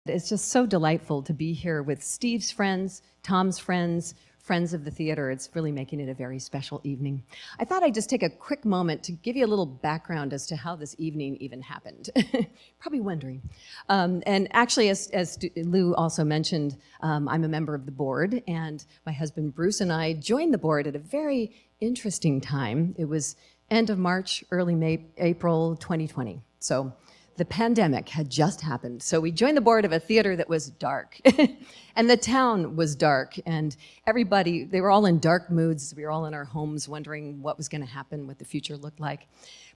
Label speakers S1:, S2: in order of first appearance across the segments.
S1: It's just so delightful to be here with Steve's friends, Tom's friends, friends of the theater. It's really making it a very special evening. I thought I'd just take a quick moment to give you a little background as to how this evening even happened. Probably wondering. And actually, as Lou also mentioned, I'm a member of the board, and my husband Bruce and I joined the board at a very interesting time. It was end of March, early May, April 2020. So the pandemic had just happened. So we joined the board of a theater that was dark. And the town was dark. And everybody, they were all in dark moods. We were all in our homes wondering what was going to happen, what the future looked like.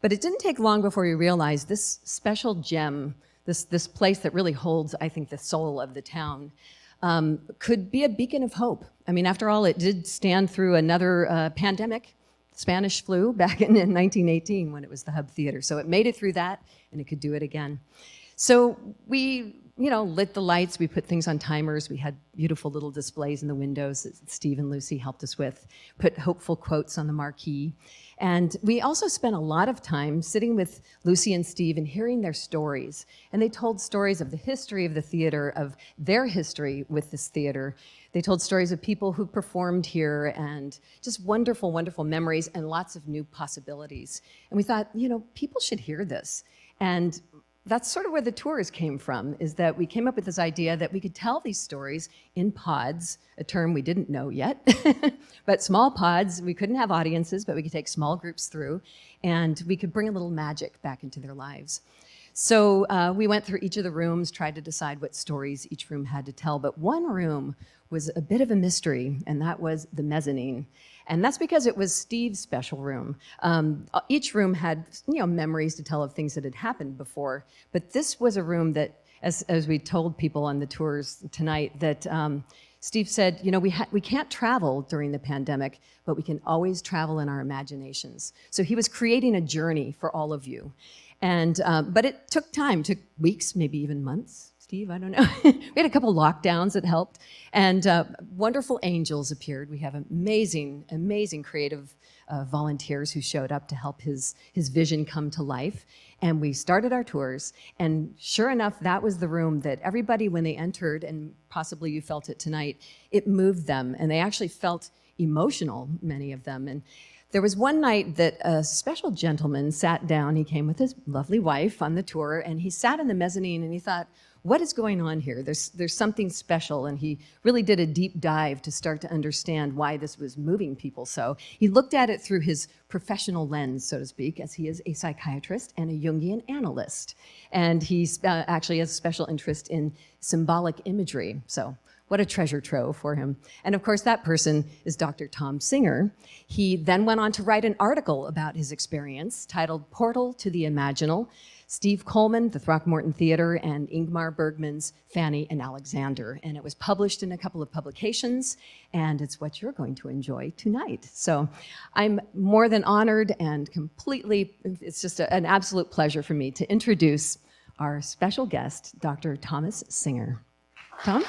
S1: But it didn't take long before we realized this special gem, this place that really holds, I think, the soul of the town, could be a beacon of hope. I mean, after all, it did stand through another pandemic, Spanish flu, back in 1918 when it was the Hub Theater. So it made it through that, and it could do it again. So we, lit the lights. We put things on timers. We had beautiful little displays in the windows that Steve and Lucy helped us with, put hopeful quotes on the marquee. And we also spent a lot of time sitting with Lucy and Steve and hearing their stories. And they told stories of the history of the theater, of their history with this theater. They told stories of people who performed here and just wonderful, wonderful memories and lots of new possibilities. And we thought, people should hear this. And that's sort of where the tours came from, is that we came up with this idea that we could tell these stories in pods, a term we didn't know yet, but small pods. We couldn't have audiences, but we could take small groups through, and we could bring a little magic back into their lives. So we went through each of the rooms, tried to decide what stories each room had to tell, but one room was a bit of a mystery, and that was the mezzanine. And that's because it was Steve's special room. Each room had, memories to tell of things that had happened before, but this was a room that, as we told people on the tours tonight, that Steve said, we can't travel during the pandemic, but we can always travel in our imaginations. So he was creating a journey for all of you. And but it took time, took weeks, maybe even months. Steve, I don't know. We had a couple lockdowns that helped, and wonderful angels appeared. We have amazing, amazing creative volunteers who showed up to help his vision come to life. And we started our tours, and sure enough, that was the room that everybody, when they entered, and possibly you felt it tonight, it moved them, and they actually felt emotional, many of them. And there was one night that a special gentleman sat down. He came with his lovely wife on the tour, and he sat in the mezzanine, and he thought, what is going on here? There's something special, and he really did a deep dive to start to understand why this was moving people so. He looked at it through his professional lens, so to speak, as he is a psychiatrist and a Jungian analyst. And he actually has a special interest in symbolic imagery. So what a treasure trove for him. And of course, that person is Dr. Tom Singer. He then went on to write an article about his experience titled Portal to the Imaginal, Steve Coleman, the Throckmorton Theater, and Ingmar Bergman's Fanny and Alexander. And it was published in a couple of publications, and it's what you're going to enjoy tonight. So I'm more than honored and it's just an absolute pleasure for me to introduce our special guest, Dr. Thomas Singer. Tom?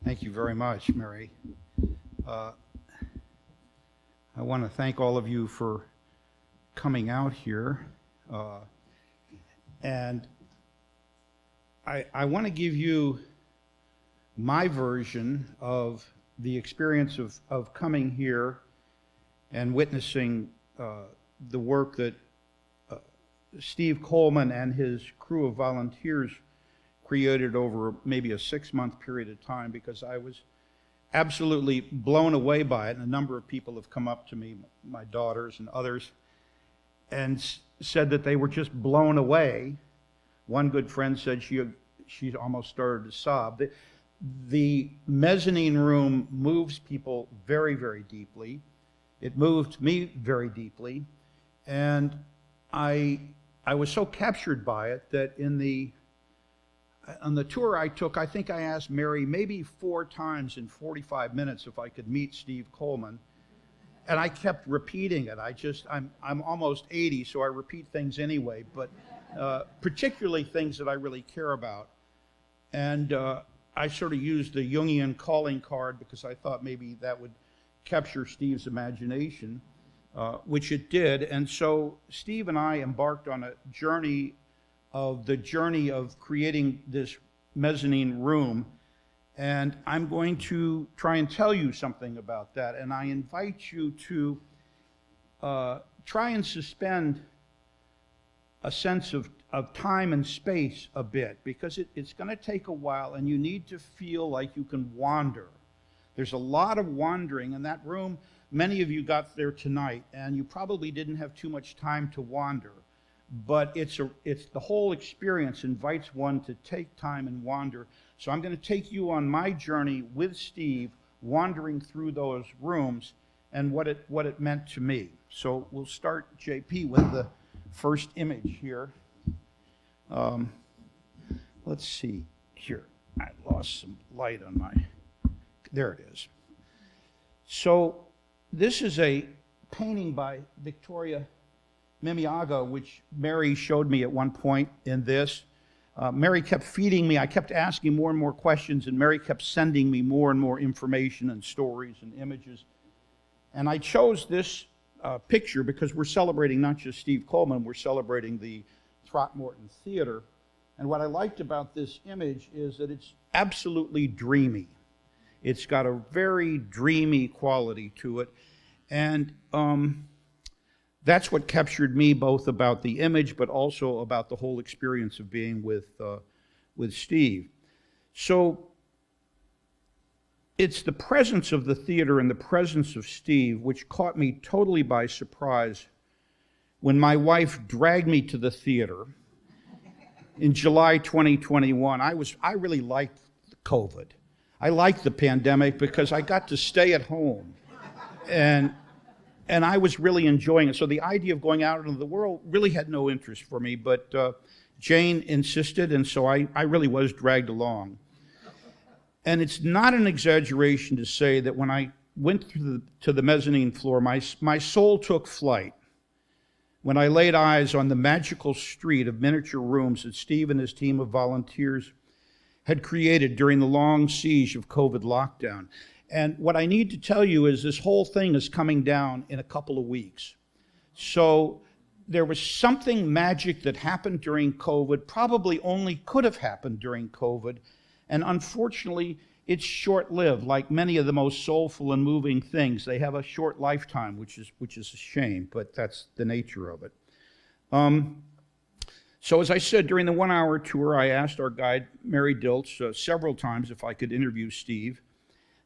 S2: Thank you very much, Mary. I want to thank all of you for coming out here. And I want to give you my version of the experience of coming here and witnessing the work that Steve Coleman and his crew of volunteers created over maybe a 6-month period of time, because I was absolutely blown away by it. And a number of people have come up to me, my daughters and others, and said that they were just blown away. One good friend said she almost started to sob. The mezzanine room moves people very, very deeply. It moved me very deeply. And I was so captured by it that on the tour I took, I think I asked Mary maybe 4 times in 45 minutes if I could meet Steve Coleman. And I kept repeating it. I'm almost 80, so I repeat things anyway, but particularly things that I really care about. And I sort of used the Jungian calling card because I thought maybe that would capture Steve's imagination, which it did. And so Steve and I embarked on a journey of creating this mezzanine room. And I'm going to try and tell you something about that. And I invite you to try and suspend a sense of time and space a bit, because it's going to take a while, and you need to feel like you can wander. There's a lot of wandering in that room. Many of you got there tonight, and you probably didn't have too much time to wander. But it's the whole experience invites one to take time and wander. So I'm going to take you on my journey with Steve, wandering through those rooms and what it meant to me. So we'll start, JP, with the first image here. Let's see here. I lost some light on my... There it is. So this is a painting by Victoria Mimiago, which Mary showed me at one point in this. Mary kept feeding me. I kept asking more and more questions, and Mary kept sending me more and more information and stories and images. And I chose this picture because we're celebrating not just Steve Coleman, we're celebrating the Throckmorton Theater. And what I liked about this image is that it's absolutely dreamy. It's got a very dreamy quality to it. And that's what captured me, both about the image, but also about the whole experience of being with Steve. So it's the presence of the theater and the presence of Steve which caught me totally by surprise when my wife dragged me to the theater in July 2021. I really liked COVID. I liked the pandemic because I got to stay at home. And I was really enjoying it. So the idea of going out into the world really had no interest for me, but Jane insisted, and so I really was dragged along. And it's not an exaggeration to say that when I went to the mezzanine floor, my soul took flight when I laid eyes on the magical street of miniature rooms that Steve and his team of volunteers had created during the long siege of COVID lockdown. And what I need to tell you is this whole thing is coming down in a couple of weeks. So there was something magic that happened during COVID, probably only could have happened during COVID. And unfortunately, it's short-lived. Like many of the most soulful and moving things, they have a short lifetime, which is a shame, but that's the nature of it. So as I said, during the one-hour tour, I asked our guide, Mary Diltz, several times if I could interview Steve.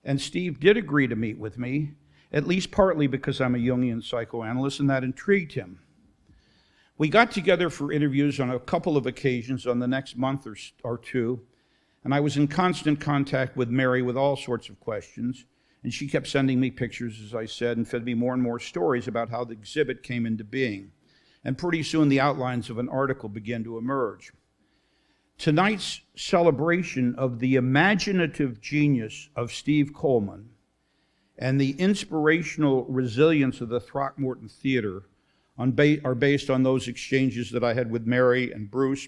S2: And Steve did agree to meet with me, at least partly because I'm a Jungian psychoanalyst, and that intrigued him. We got together for interviews on a couple of occasions on the next month or two, and I was in constant contact with Mary with all sorts of questions, and she kept sending me pictures, as I said, and fed me more and more stories about how the exhibit came into being. And pretty soon the outlines of an article began to emerge. Tonight's celebration of the imaginative genius of Steve Coleman and the inspirational resilience of the Throckmorton Theater are based on those exchanges that I had with Mary and Bruce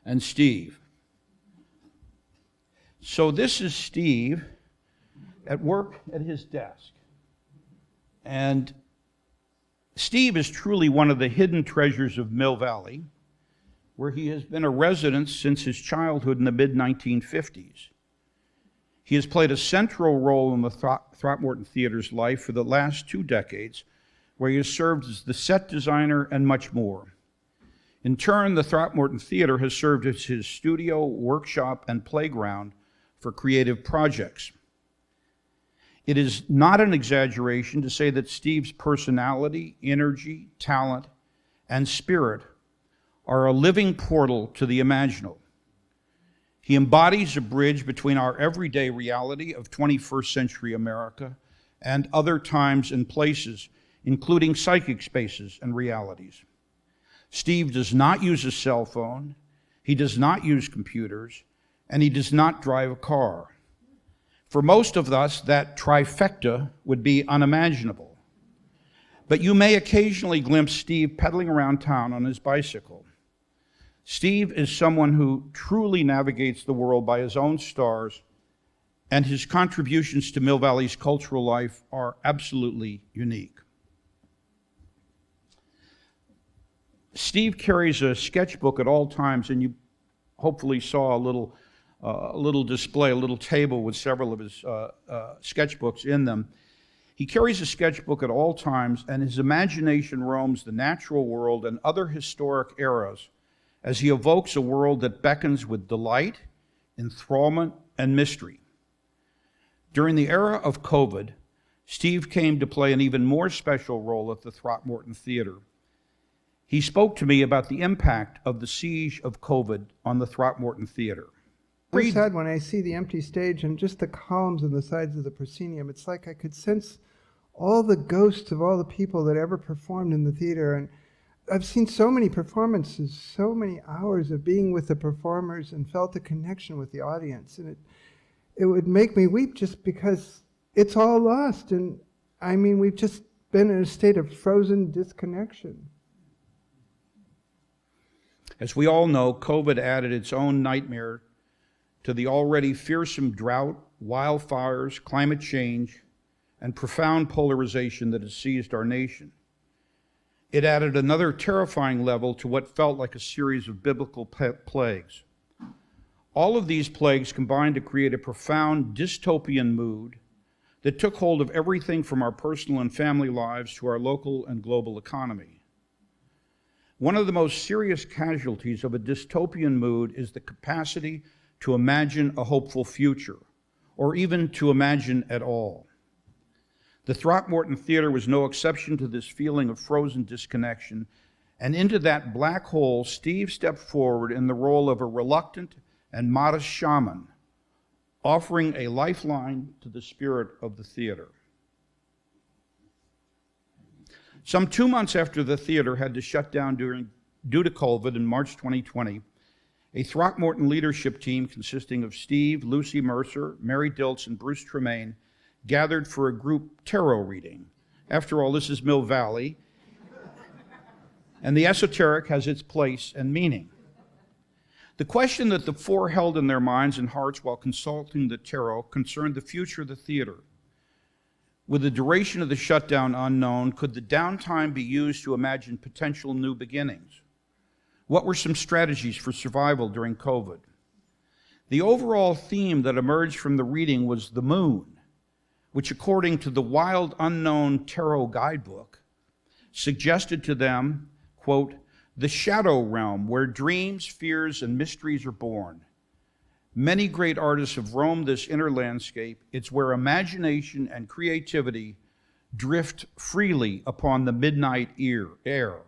S2: and Steve. So this is Steve at work at his desk. And Steve is truly one of the hidden treasures of Mill Valley, where he has been a resident since his childhood in the mid-1950s. He has played a central role in the Throckmorton Theater's life for the last 2 decades, where he has served as the set designer and much more. In turn, the Throckmorton Theater has served as his studio, workshop, and playground for creative projects. It is not an exaggeration to say that Steve's personality, energy, talent, and spirit are a living portal to the imaginal. He embodies a bridge between our everyday reality of 21st century America and other times and places, including psychic spaces and realities. Steve does not use a cell phone, he does not use computers, and he does not drive a car. For most of us, that trifecta would be unimaginable. But you may occasionally glimpse Steve pedaling around town on his bicycle. Steve is someone who truly navigates the world by his own stars and his contributions to Mill Valley's cultural life are absolutely unique. Steve carries a sketchbook at all times, and you hopefully saw a little display, a little table with several of his sketchbooks in them. He carries a sketchbook at all times, and his imagination roams the natural world and other historic eras as he evokes a world that beckons with delight, enthrallment, and mystery. During the era of COVID, Steve came to play an even more special role at the Throckmorton Theater. He spoke to me about the impact of the siege of COVID on the Throckmorton Theater.
S3: I'm sad when I see the empty stage and just the columns on the sides of the proscenium. It's like I could sense all the ghosts of all the people that ever performed in the theater. And I've seen so many performances, so many hours of being with the performers and felt a connection with the audience. And it would make me weep just because it's all lost. And I mean, we've just been in a state of frozen disconnection.
S2: As we all know, COVID added its own nightmare to the already fearsome drought, wildfires, climate change, and profound polarization that has seized our nation. It added another terrifying level to what felt like a series of biblical plagues. All of these plagues combined to create a profound dystopian mood that took hold of everything from our personal and family lives to our local and global economy. One of the most serious casualties of a dystopian mood is the capacity to imagine a hopeful future, or even to imagine at all. The Throckmorton Theater was no exception to this feeling of frozen disconnection, and into that black hole, Steve stepped forward in the role of a reluctant and modest shaman, offering a lifeline to the spirit of the theater. Some 2 months after the theater had to shut down due to COVID in March 2020, a Throckmorton leadership team consisting of Steve, Lucy Mercer, Mary Diltz, and Bruce Tremaine gathered for a group tarot reading. After all, this is Mill Valley, and the esoteric has its place and meaning. The question that the four held in their minds and hearts while consulting the tarot concerned the future of the theater. With the duration of the shutdown unknown, could the downtime be used to imagine potential new beginnings? What were some strategies for survival during COVID? The overall theme that emerged from the reading was the moon, which according to the Wild Unknown Tarot Guidebook, suggested to them, quote, the shadow realm where dreams, fears, and mysteries are born. Many great artists have roamed this inner landscape. It's where imagination and creativity drift freely upon the midnight air.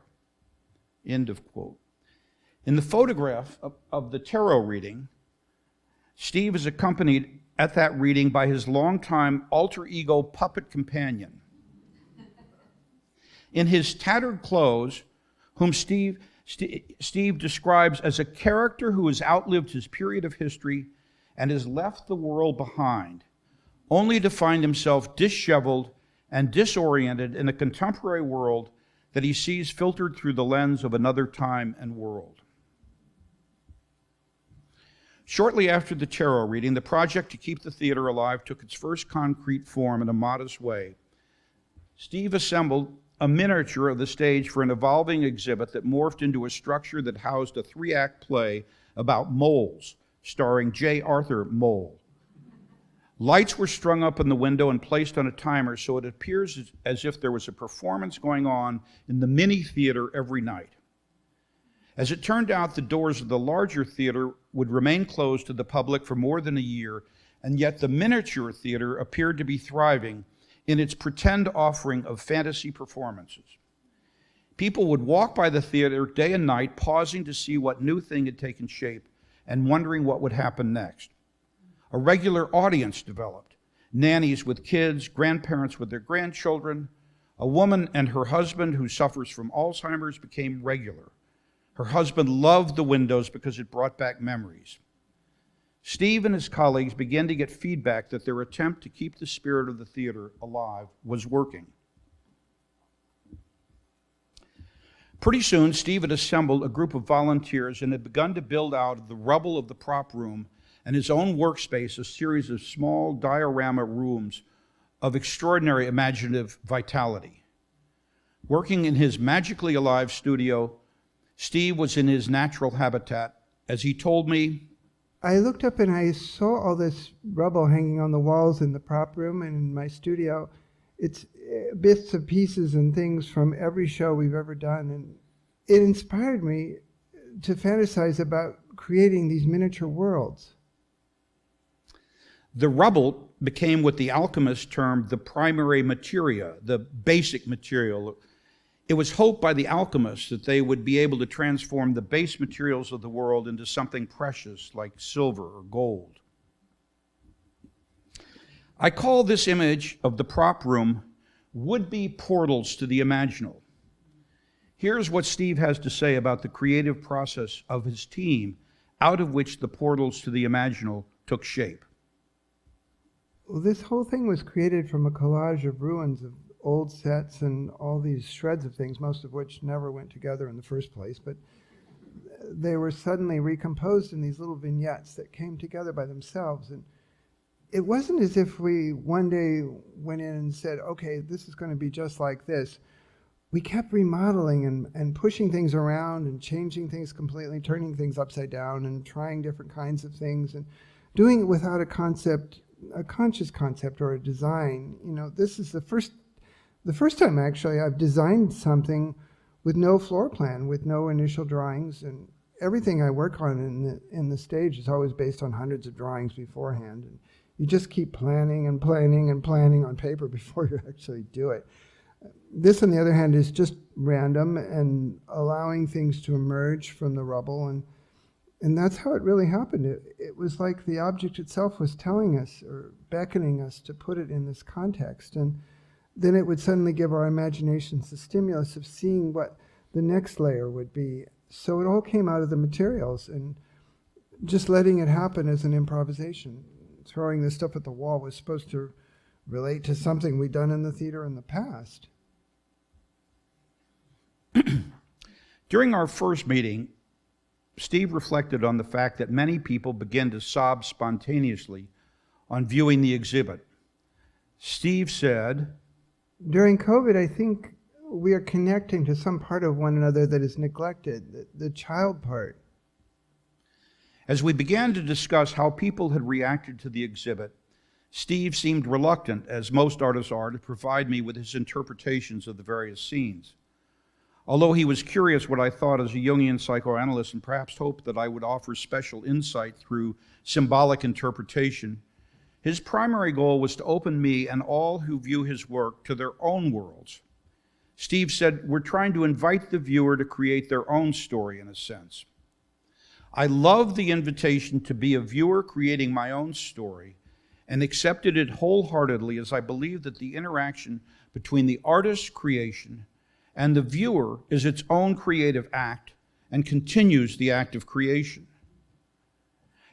S2: End of quote. In the photograph of the tarot reading, Steve is accompanied at that reading by his longtime alter ego puppet companion. In his tattered clothes, whom Steve describes as a character who has outlived his period of history and has left the world behind, only to find himself disheveled and disoriented in a contemporary world that he sees filtered through the lens of another time and world. Shortly after the tarot reading, the project to keep the theater alive took its first concrete form in a modest way. Steve assembled a miniature of the stage for an evolving exhibit that morphed into a structure that housed a 3-act play about moles, starring J. Arthur Mole. Lights were strung up in the window and placed on a timer, so it appears as if there was a performance going on in the mini theater every night. As it turned out, the doors of the larger theater would remain closed to the public for more than a year, and yet the miniature theater appeared to be thriving in its pretend offering of fantasy performances. People would walk by the theater day and night, pausing to see what new thing had taken shape and wondering what would happen next. A regular audience developed. Nannies with kids, grandparents with their grandchildren. A woman and her husband who suffers from Alzheimer's became regular. Her husband loved the windows because it brought back memories. Steve and his colleagues began to get feedback that their attempt to keep the spirit of the theater alive was working. Pretty soon, Steve had assembled a group of volunteers and had begun to build out of the rubble of the prop room and his own workspace a series of small diorama rooms of extraordinary imaginative vitality. Working in his magically alive studio, Steve was in his natural habitat. As he told me,
S3: I looked up and I saw all this rubble hanging on the walls in the prop room and in my studio. It's bits and pieces and things from every show we've ever done. And it inspired me to fantasize about creating these miniature worlds.
S2: the rubble became what the alchemists termed the primary materia, the basic material. It was hoped by the alchemists that they would be able to transform the base materials of the world into something precious like silver or gold. I call this image of the prop room would-be portals to the imaginal. Here's what Steve has to say about the creative process of his team, out of which the portals to the imaginal took shape.
S3: Well, this whole thing was created from a collage of ruins of old sets and all these shreds of things, most of which never went together in the first place, but they were suddenly recomposed in these little vignettes that came together by themselves. And it wasn't as if we one day went in and said, okay, this is going to be just like this. We kept remodeling and pushing things around and changing things completely, turning things upside down and trying different kinds of things and doing it without a conscious concept or a design. You know, this is the first time actually I've designed something with no floor plan, with no initial drawings, and everything I work on in the stage is always based on hundreds of drawings beforehand. And you just keep planning and planning and planning on paper before you actually do it. This, on the other hand, is just random and allowing things to emerge from the rubble, and that's how it really happened. It was like the object itself was telling us or beckoning us to put it in this context, and then it would suddenly give our imaginations the stimulus of seeing what the next layer would be. So it all came out of the materials and just letting it happen as an improvisation. Throwing this stuff at the wall was supposed to relate to something we'd done in the theater in the past.
S2: During our first meeting, Steve reflected on the fact that many people begin to sob spontaneously on viewing the exhibit. Steve said,
S3: during COVID, I think we are connecting to some part of one another that is neglected, the child part.
S2: As we began to discuss how people had reacted to the exhibit, Steve seemed reluctant, as most artists are, to provide me with his interpretations of the various scenes. Although he was curious what I thought as a Jungian psychoanalyst and perhaps hoped that I would offer special insight through symbolic interpretation, his primary goal was to open me and all who view his work to their own worlds. Steve said, we're trying to invite the viewer to create their own story in a sense. I loved the invitation to be a viewer creating my own story and accepted it wholeheartedly, as I believe that the interaction between the artist's creation and the viewer is its own creative act and continues the act of creation.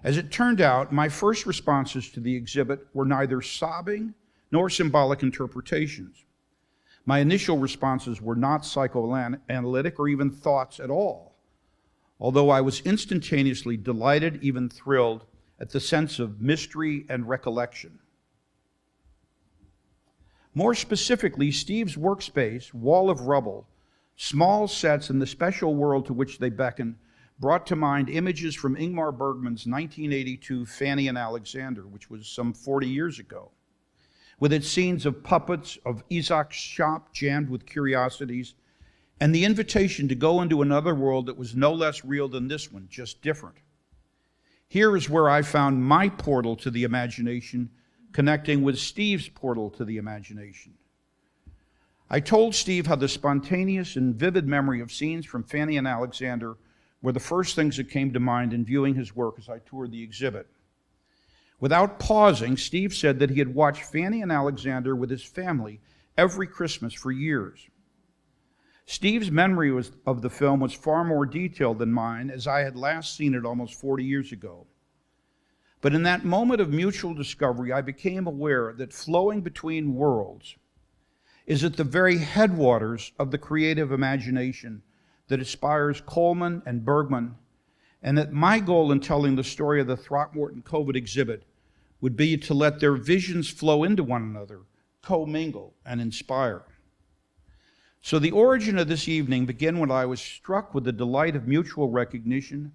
S2: As it turned out, my first responses to the exhibit were neither sobbing nor symbolic interpretations. My initial responses were not psychoanalytic or even thoughts at all, although I was instantaneously delighted, even thrilled, at the sense of mystery and recollection. More specifically, Steve's workspace, wall of rubble, small sets, and the special world to which they beckon brought to mind images from Ingmar Bergman's 1982 Fanny and Alexander, which was some 40 years ago, with its scenes of puppets, of Isaac's shop jammed with curiosities, and the invitation to go into another world that was no less real than this one, just different. Here is where I found my portal to the imagination connecting with Steve's portal to the imagination. I told Steve how the spontaneous and vivid memory of scenes from Fanny and Alexander were the first things that came to mind in viewing his work as I toured the exhibit. Without pausing, Steve said that he had watched Fanny and Alexander with his family every Christmas for years. Steve's memory of the film was far more detailed than mine, as I had last seen it almost 40 years ago. But in that moment of mutual discovery, I became aware that flowing between worlds is at the very headwaters of the creative imagination that inspires Coleman and Bergman, and that my goal in telling the story of the Throckmorton COVID exhibit would be to let their visions flow into one another, commingle, and inspire. So the origin of this evening began when I was struck with the delight of mutual recognition,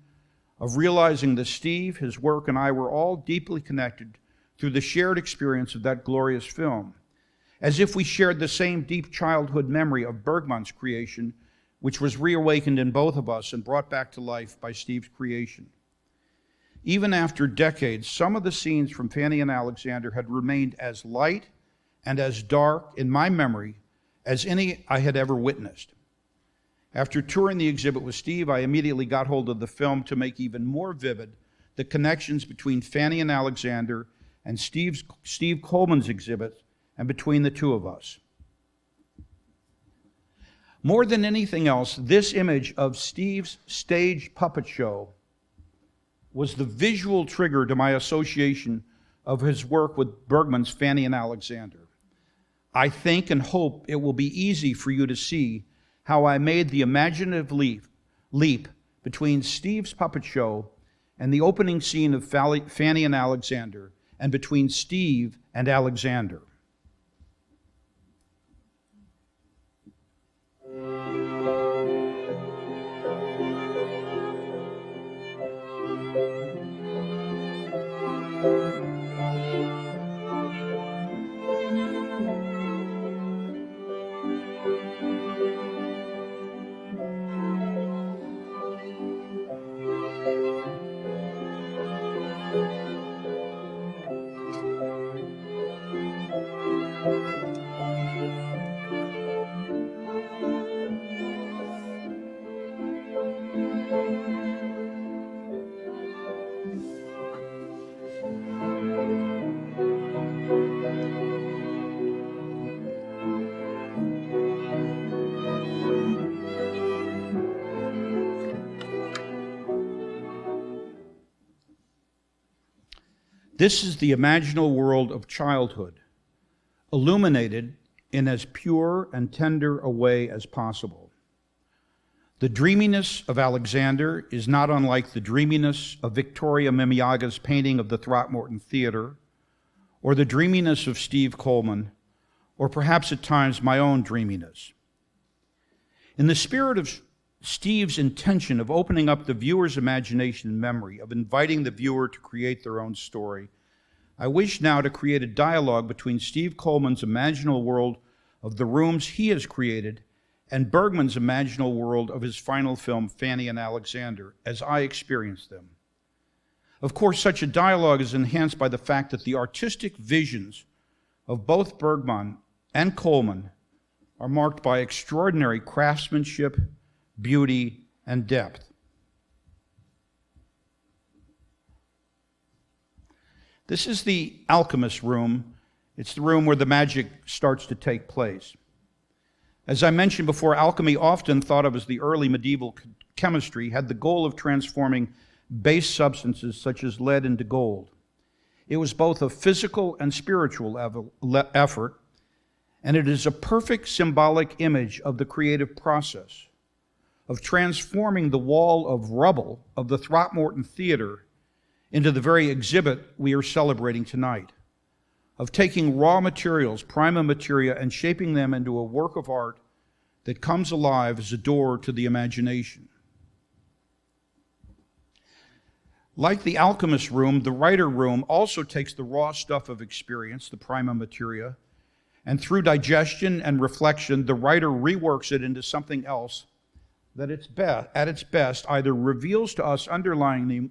S2: of realizing that Steve, his work, and I were all deeply connected through the shared experience of that glorious film, as if we shared the same deep childhood memory of Bergman's creation, which was reawakened in both of us and brought back to life by Steve's creation. Even after decades, some of the scenes from Fanny and Alexander had remained as light and as dark in my memory as any I had ever witnessed. After touring the exhibit with Steve, I immediately got hold of the film to make even more vivid the connections between Fanny and Alexander and Steve Coleman's exhibit and between the two of us. More than anything else, this image of Steve's stage puppet show was the visual trigger to my association of his work with Bergman's Fanny and Alexander. I think and hope it will be easy for you to see how I made the imaginative leap between Steve's puppet show and the opening scene of Fanny and Alexander, and between Steve and Alexander. This is the imaginal world of childhood, illuminated in as pure and tender a way as possible. The dreaminess of Alexander is not unlike the dreaminess of Victoria Mimiaga's painting of the Throckmorton Theater, or the dreaminess of Steve Coleman, or perhaps at times my own dreaminess. In the spirit of Steve's intention of opening up the viewer's imagination and memory, of inviting the viewer to create their own story, I wish now to create a dialogue between Steve Coleman's imaginal world of the rooms he has created and Bergman's imaginal world of his final film, Fanny and Alexander, as I experienced them. Of course, such a dialogue is enhanced by the fact that the artistic visions of both Bergman and Coleman are marked by extraordinary craftsmanship, beauty, and depth. This is the alchemist room. It's the room where the magic starts to take place. As I mentioned before, alchemy, often thought of as the early medieval chemistry, had the goal of transforming base substances such as lead into gold. It was both a physical and spiritual effort, and it is a perfect symbolic image of the creative process of transforming the wall of rubble of the Throckmorton Theater into the very exhibit we are celebrating tonight, of taking raw materials, prima materia, and shaping them into a work of art that comes alive as a door to the imagination. Like the alchemist room, the writer room also takes the raw stuff of experience, the prima materia, and through digestion and reflection, the writer reworks it into something else that at its best either reveals to us underlining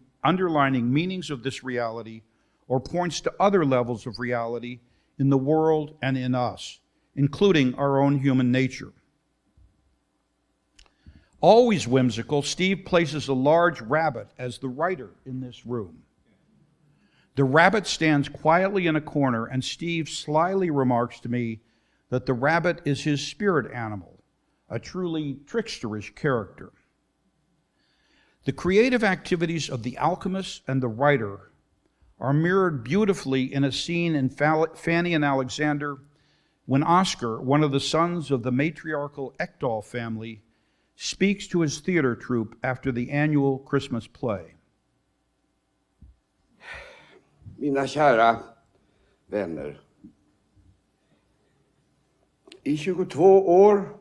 S2: meanings of this reality or points to other levels of reality in the world and in us, including our own human nature. Always whimsical, Steve places a large rabbit as the writer in this room. The rabbit stands quietly in a corner, and Steve slyly remarks to me that the rabbit is his spirit animal, a truly tricksterish character. The creative activities of the alchemist and the writer are mirrored beautifully in a scene in Fanny and Alexander when Oscar, one of the sons of the matriarchal Ekdahl family, speaks to his theater troupe after the annual Christmas play.
S4: Mina kära vänner. I 22 år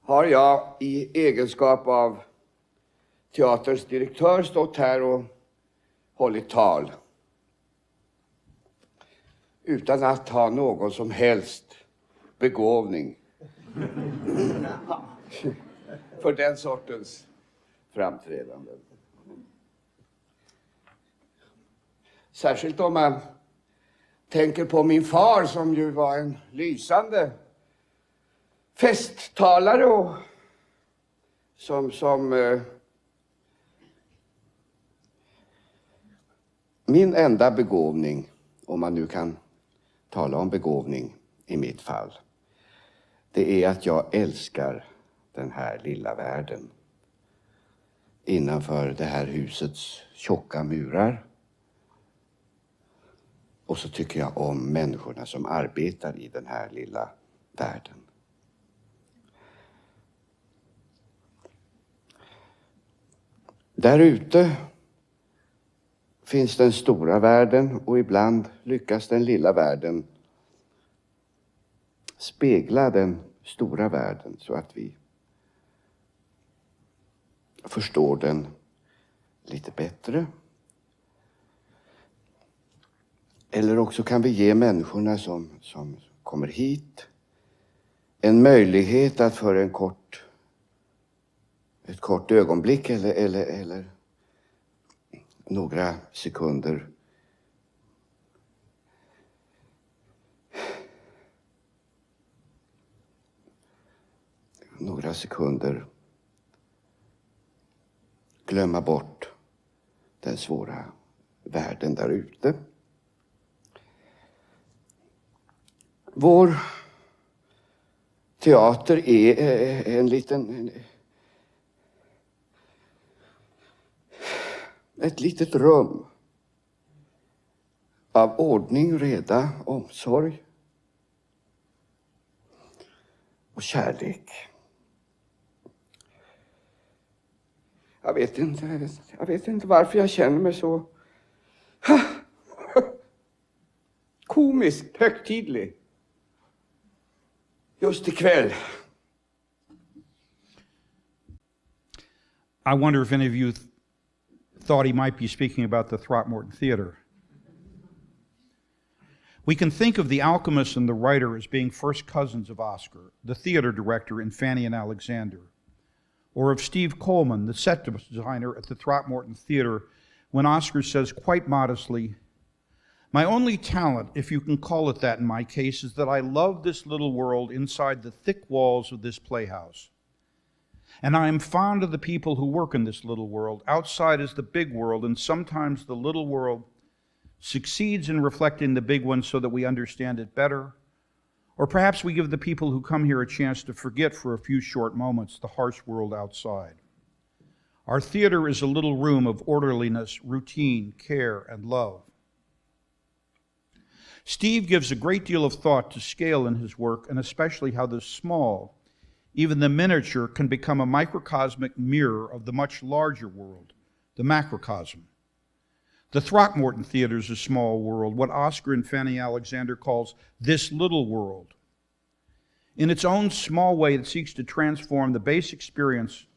S4: har jag i egenskap av teaterns direktör stått här och hållit tal. Utan att ha någon som helst begåvning för den sortens framträdanden. Särskilt om man tänker på min far som ju var en lysande festtalare och som min enda begåvning, om man nu kan tala om begåvning i mitt fall, det är att jag älskar den här lilla världen. Innanför det här husets tjocka murar. Och så tycker jag om människorna som arbetar i den här lilla världen. Där ute finns den stora världen och ibland lyckas den lilla världen spegla den stora världen så att vi förstår den lite bättre. Eller också kan vi ge människorna som kommer hit en möjlighet att för ett kort ögonblick eller några sekunder glömma bort den svåra världen där ute. Vår teater är ett litet rum av ordning, reda, omsorg och kärlek. Jag vet inte varför jag känner mig så komiskt högtidlig just ikväll.
S2: I wonder if any of you thought he might be speaking about the Throckmorton Theater. We can think of the alchemist and the writer as being first cousins of Oscar, the theater director in Fanny and Alexander, or of Steve Coleman, the set designer at the Throckmorton Theater, when Oscar says quite modestly, "My only talent, if you can call it that in my case, is that I love this little world inside the thick walls of this playhouse. And I am fond of the people who work in this little world. Outside is the big world, and sometimes the little world succeeds in reflecting the big one so that we understand it better. Or perhaps we give the people who come here a chance to forget for a few short moments the harsh world outside. Our theater is a little room of orderliness, routine, care, and love." Steve gives a great deal of thought to scale in his work, and especially how the small, even the miniature, can become a microcosmic mirror of the much larger world, the macrocosm. The Throckmorton Theater is a small world, what Oscar and Fanny Alexander calls this little world. In its own small way, it seeks to transform the base experience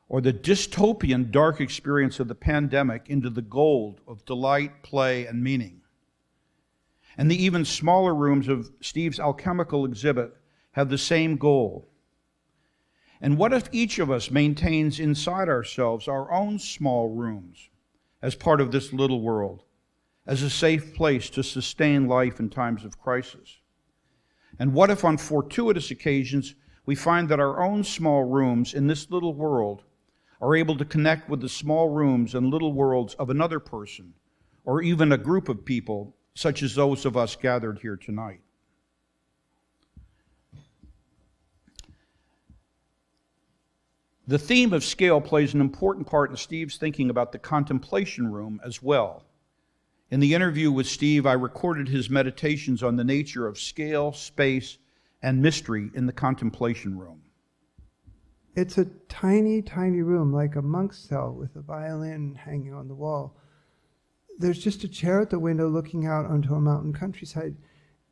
S2: or the dystopian dark experience of the pandemic into the gold of delight, play, and meaning. And the even smaller rooms of Steve's alchemical exhibit have the same goal. And what if each of us maintains inside ourselves our own small rooms as part of this little world, as a safe place to sustain life in times of crisis? And what if on fortuitous occasions we find that our own small rooms in this little world are able to connect with the small rooms and little worlds of another person, or even a group of people, such as those of us gathered here tonight? The theme of scale plays an important part in Steve's thinking about the contemplation room as well. In the interview with Steve, I recorded his meditations on the nature of scale, space, and mystery in the contemplation room.
S3: It's a tiny, tiny room, like a monk's cell with a violin hanging on the wall. There's just a chair at the window looking out onto a mountain countryside.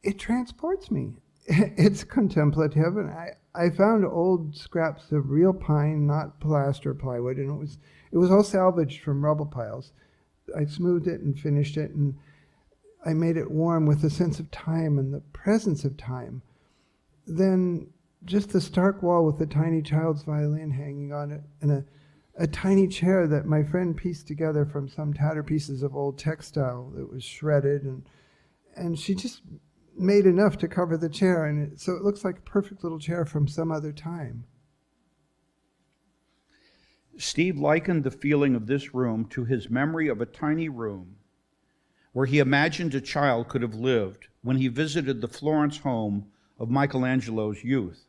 S3: It transports me. It's contemplative, and I found old scraps of real pine, not plaster plywood, and it was all salvaged from rubble piles. I smoothed it and finished it, and I made it warm with a sense of time and the presence of time. Then just the stark wall with a tiny child's violin hanging on it, and a tiny chair that my friend pieced together from some tattered pieces of old textile that was shredded, and she just made enough to cover the chair, and so it looks like a perfect little chair from some other time.
S2: Steve likened the feeling of this room to his memory of a tiny room where he imagined a child could have lived when he visited the Florence home of Michelangelo's youth.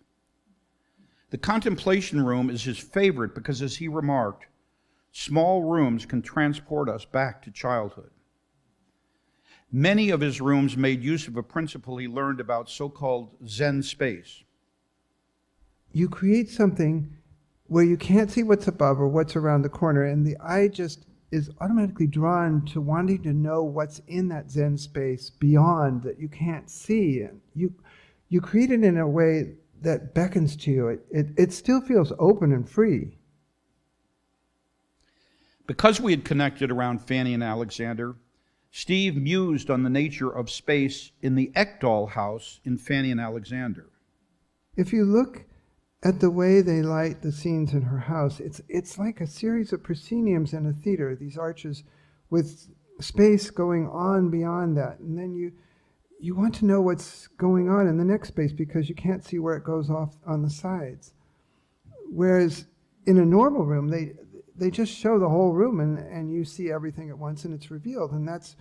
S2: The contemplation room is his favorite because, as he remarked, small rooms can transport us back to childhood. Many of his rooms made use of a principle he learned about so-called Zen space.
S3: You create something where you can't see what's above or what's around the corner, and the eye just is automatically drawn to wanting to know what's in that Zen space beyond that you can't see. And you create it in a way that beckons to you. It still feels open and free.
S2: Because we had connected around Fanny and Alexander, Steve mused on the nature of space in the Ekdahl house in Fanny and Alexander.
S3: If you look at the way they light the scenes in her house, it's like a series of prosceniums in a theater, these arches with space going on beyond that. And then you want to know what's going on in the next space because you can't see where it goes off on the sides. Whereas in a normal room, they just show the whole room and you see everything at once and it's revealed. And that's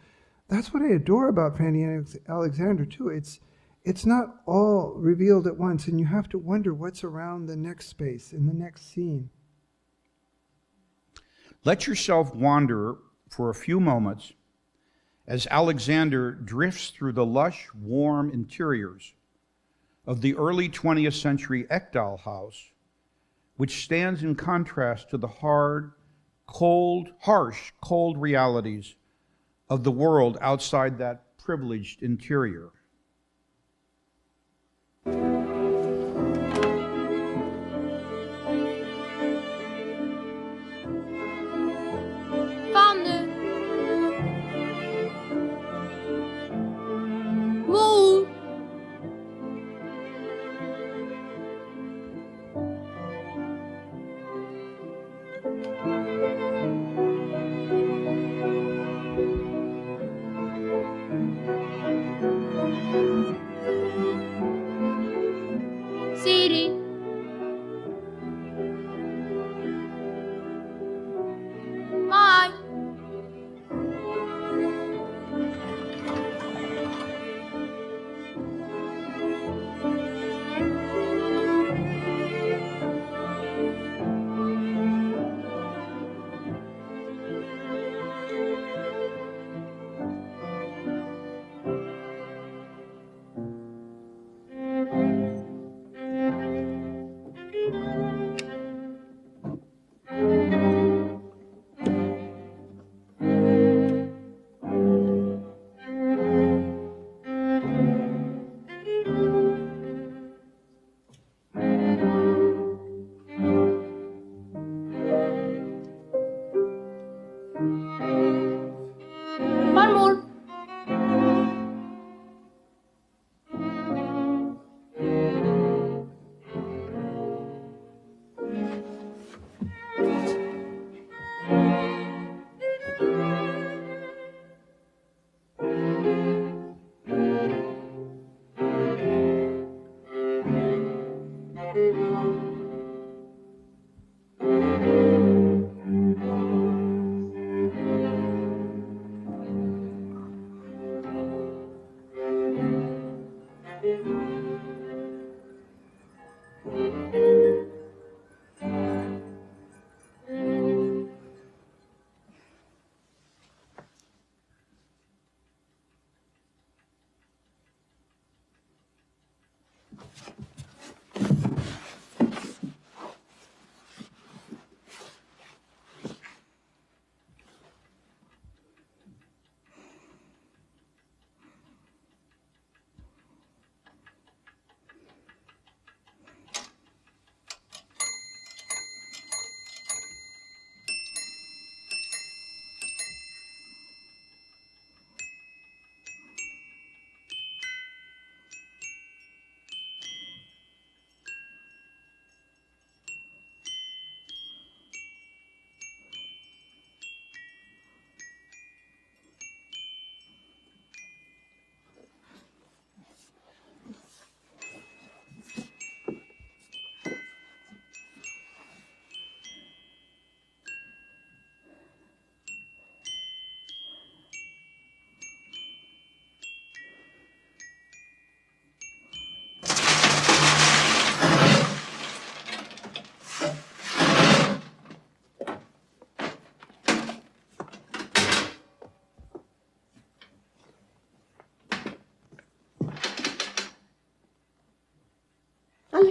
S3: what I adore about Fanny and Alexander too. It's not all revealed at once, and you have to wonder what's around the next space in the next scene.
S2: Let yourself wander for a few moments as Alexander drifts through the lush, warm interiors of the early 20th century Ekdahl house, which stands in contrast to the harsh, cold realities of the world outside that privileged interior.
S5: Fanny! Mor!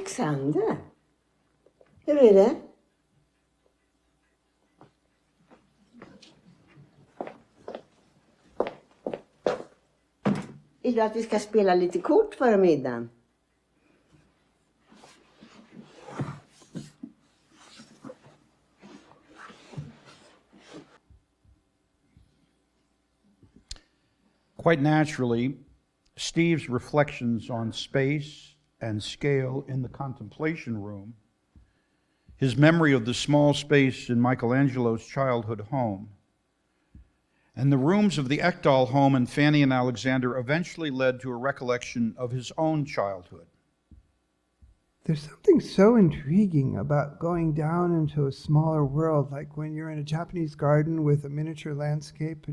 S5: Alexander, hur är det? Vill du att vi ska spela lite kort före middagen?
S2: Quite naturally, Steve's reflections on space and scale in the contemplation room, his memory of the small space in Michelangelo's childhood home, and the rooms of the Ekdal home in Fanny and Alexander eventually led to a recollection of his own childhood.
S3: There's something so intriguing about going down into a smaller world, like when you're in a Japanese garden with a miniature landscape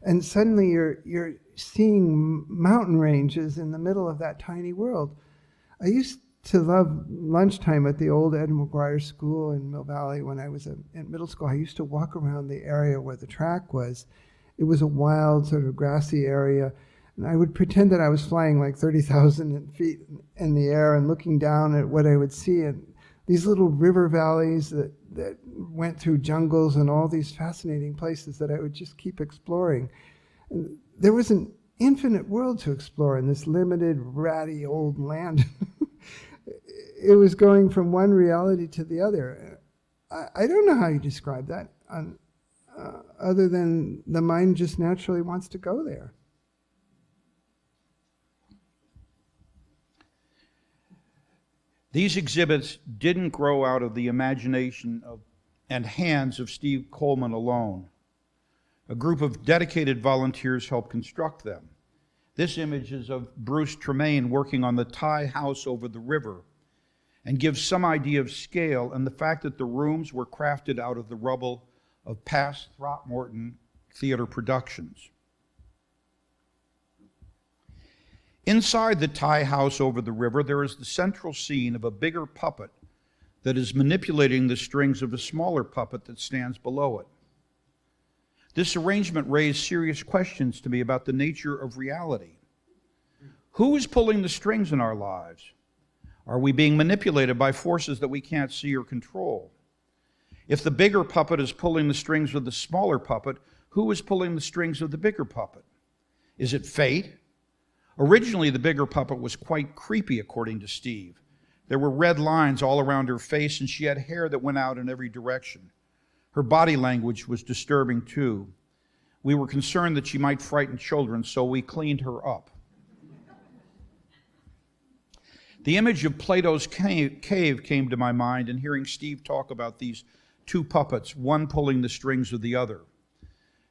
S3: and suddenly you're seeing mountain ranges in the middle of that tiny world. I used to love lunchtime at the old Ed McGuire School in Mill Valley when I was in middle school. I used to walk around the area where the track was. It was a wild, sort of grassy area, and I would pretend that I was flying like 30,000 feet in the air and looking down at what I would see, and these little river valleys that went through jungles and all these fascinating places that I would just keep exploring. And there was an infinite world to explore in this limited, ratty old land. It was going from one reality to the other. I don't know how you describe that, other than the mind just naturally wants to go there.
S2: These exhibits didn't grow out of the imagination and hands of Steve Coleman alone. A group of dedicated volunteers helped construct them. This image is of Bruce Tremaine working on the Thai house over the river and gives some idea of scale and the fact that the rooms were crafted out of the rubble of past Throckmorton theater productions. Inside the Thai house over the river, there is the central scene of a bigger puppet that is manipulating the strings of a smaller puppet that stands below it. This arrangement raised serious questions to me about the nature of reality. Who is pulling the strings in our lives? Are we being manipulated by forces that we can't see or control? If the bigger puppet is pulling the strings of the smaller puppet, who is pulling the strings of the bigger puppet? Is it fate? Originally, the bigger puppet was quite creepy, according to Steve. There were red lines all around her face, and she had hair that went out in every direction. Her body language was disturbing, too. We were concerned that she might frighten children, so we cleaned her up. The image of Plato's cave came to my mind in hearing Steve talk about these two puppets, one pulling the strings of the other.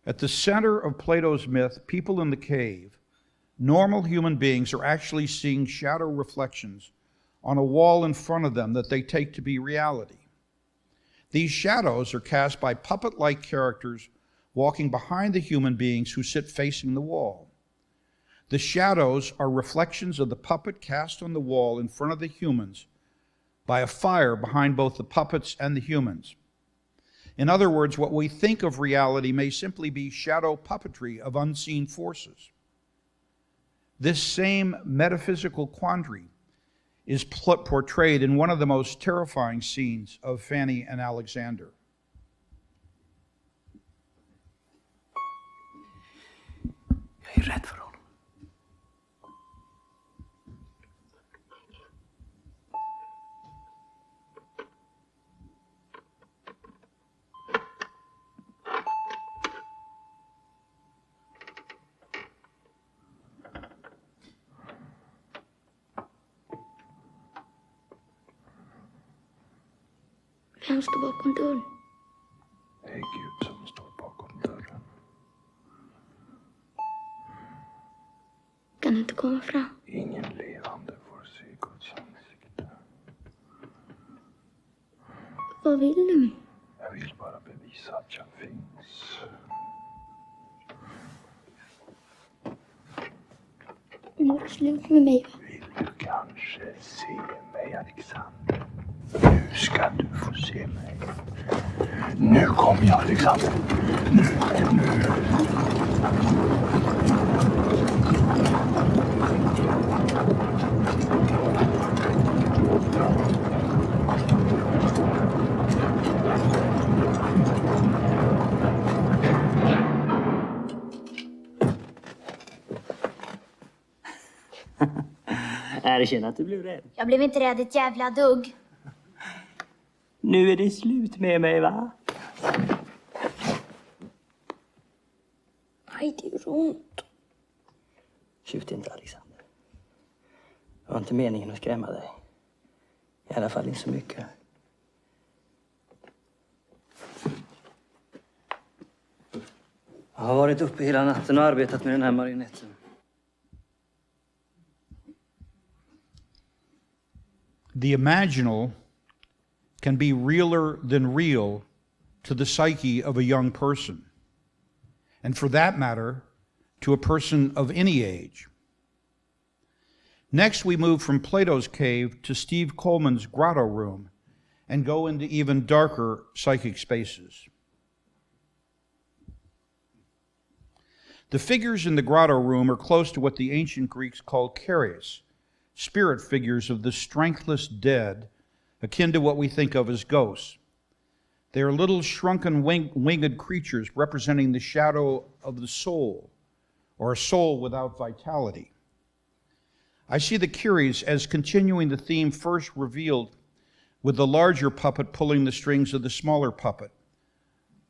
S2: At the center of Plato's myth, people in the cave, normal human beings, are actually seeing shadow reflections on a wall in front of them that they take to be reality. These shadows are cast by puppet-like characters walking behind the human beings who sit facing the wall. The shadows are reflections of the puppet cast on the wall in front of the humans by a fire behind both the puppets and the humans. In other words, what we think of reality may simply be shadow puppetry of unseen forces. This same metaphysical quandary is portrayed in one of the most terrifying scenes of Fanny and Alexander.
S5: Jag är rädd för honom.
S6: Vem står bakom dörren?
S7: Det är Gud som står bakom dörren.
S6: Kan inte komma fram.
S7: Ingen levande får se Guds ansikte.
S6: Vad vill du?
S7: Jag vill bara bevisa att jag finns.
S6: Nu är det slut med mig, va?
S7: Vill du kanske se mig, Alexander? Nu ska du få se mig. Nu kommer jag, Alexander. Nu.
S8: Erkänn att du blev rädd.
S6: Jag blev inte rädd ett jävla dugg.
S8: Nu är det slut med mig, va?
S6: Aj, det gör ont.
S8: Tjut inte, Alexander. Det var inte meningen att skrämma dig. I alla fall inte så mycket. Jag har varit uppe hela natten och arbetat med den här marionetten.
S2: The imaginal can be realer than real to the psyche of a young person, and for that matter, to a person of any age. Next, we move from Plato's cave to Steve Coleman's grotto room and go into even darker psychic spaces. The figures in the grotto room are close to what the ancient Greeks called karyas, spirit figures of the strengthless dead, akin to what we think of as ghosts. They are little shrunken winged creatures representing the shadow of the soul, or a soul without vitality. I see the karyas as continuing the theme first revealed with the larger puppet pulling the strings of the smaller puppet,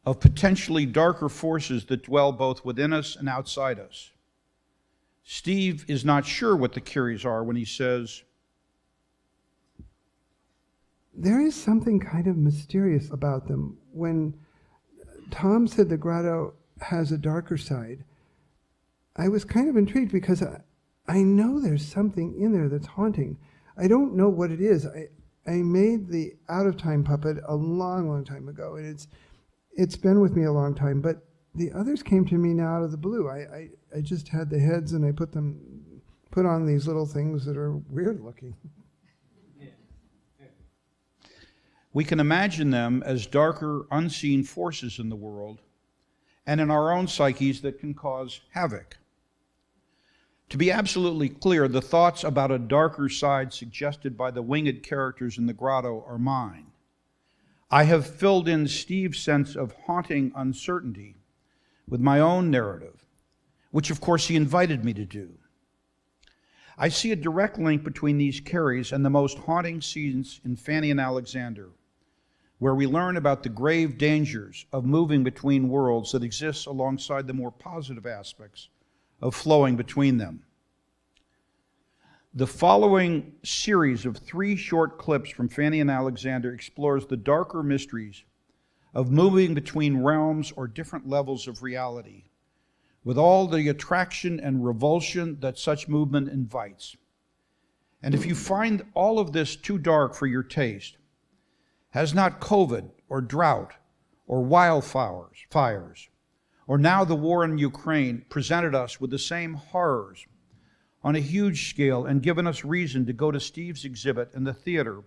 S2: of potentially darker forces that dwell both within us and outside us. Steve is not sure what the karyas are when he says,
S3: There is something kind of mysterious about them. When Tom said the grotto has a darker side, I was kind of intrigued because I know there's something in there that's haunting. I don't know what it is. I made the out-of-time puppet a long, long time ago, and it's been with me a long time, but the others came to me now out of the blue. I just had the heads and I put on these little things that are weird looking.
S2: we can imagine them as darker, unseen forces in the world and in our own psyches that can cause havoc. To be absolutely clear, the thoughts about a darker side suggested by the winged characters in the grotto are mine. I have filled in Steve's sense of haunting uncertainty with my own narrative, which of course he invited me to do. I see a direct link between these karyas and the most haunting scenes in Fanny and Alexander, where we learn about the grave dangers of moving between worlds that exist alongside the more positive aspects of flowing between them. The following series of 3 short clips from Fanny and Alexander explores the darker mysteries of moving between realms or different levels of reality, with all the attraction and revulsion that such movement invites. And if you find all of this too dark for your taste, has not COVID or drought or wildfires, or now the war in Ukraine presented us with the same horrors on a huge scale and given us reason to go to Steve's exhibit in the theater,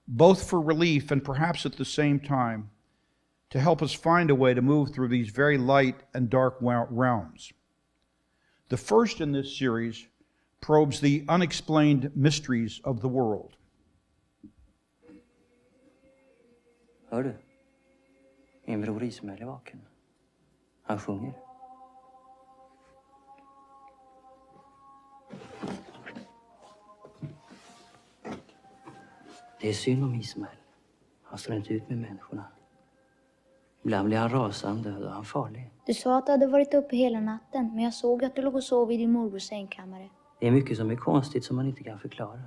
S2: both for relief and perhaps at the same time to help us find a way to move through these very light and dark realms. The first in this series probes the unexplained mysteries of the world.
S8: Hör du? Min bror Ismael är vaken. Han sjunger. Det är synd om Ismael. Han står inte ut med människorna. Ibland blir han rasande och han farlig.
S6: Du sa att du hade varit uppe hela natten, men jag såg att du låg och sov i din morbrors sängkammare.
S8: Det är mycket som är konstigt som man inte kan förklara.